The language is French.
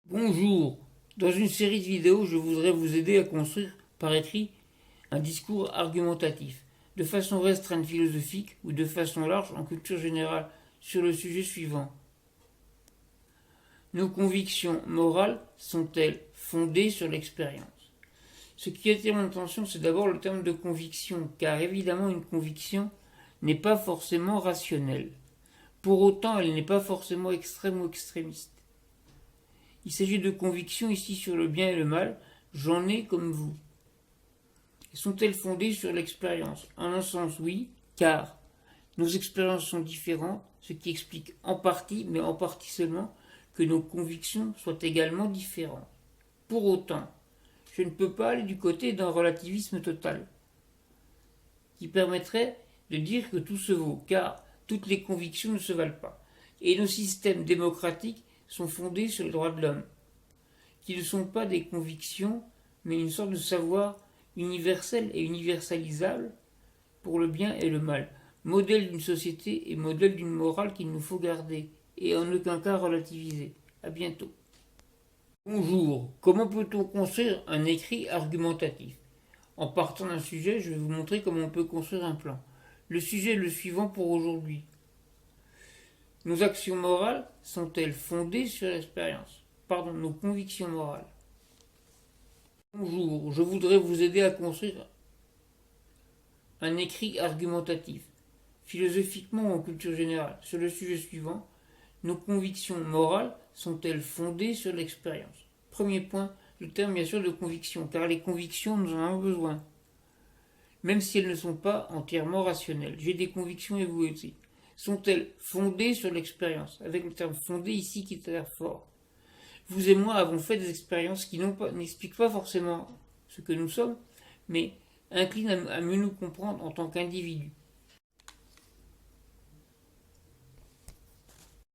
Bonjour. Dans une série de vidéos, je voudrais vous aider à construire par écrit un discours argumentatif, de façon restreinte philosophique ou de façon large en culture générale, sur le sujet suivant. Nos convictions morales sont-elles fondées sur l'expérience? Ce qui attire mon attention, c'est d'abord le terme de conviction, car évidemment une conviction n'est pas forcément rationnelle. Pour autant, elle n'est pas forcément extrême ou extrémiste. Il s'agit de convictions ici sur le bien et le mal, j'en ai comme vous. Sont-elles fondées sur l'expérience? En un sens, oui, car nos expériences sont différentes, ce qui explique en partie, mais en partie seulement, que nos convictions soient également différentes. Pour autant, je ne peux pas aller du côté d'un relativisme total, qui permettrait de dire que tout se vaut, car toutes les convictions ne se valent pas. Et nos systèmes démocratiques sont fondés sur les droits de l'homme, qui ne sont pas des convictions, mais une sorte de savoir universel et universalisable pour le bien et le mal, modèle d'une société et modèle d'une morale qu'il nous faut garder, et en aucun cas relativiser. À bientôt. Bonjour, comment peut-on construire un écrit argumentatif? En partant d'un sujet, je vais vous montrer comment on peut construire un plan. Le sujet est le suivant pour aujourd'hui. Nos actions morales sont-elles fondées sur l'expérience? Pardon, nos convictions morales. Bonjour, je voudrais vous aider à construire un écrit argumentatif, philosophiquement ou en culture générale, sur le sujet suivant. Nos convictions morales sont-elles fondées sur l'expérience? Premier point, le terme bien sûr de conviction, car les convictions, nous en avons besoin, même si elles ne sont pas entièrement rationnelles. J'ai des convictions et vous aussi. Sont-elles fondées sur l'expérience? Avec le terme fondé ici qui est l'air fort. Vous et moi avons fait des expériences qui n'expliquent pas forcément ce que nous sommes, mais inclinent à mieux nous comprendre en tant qu'individus.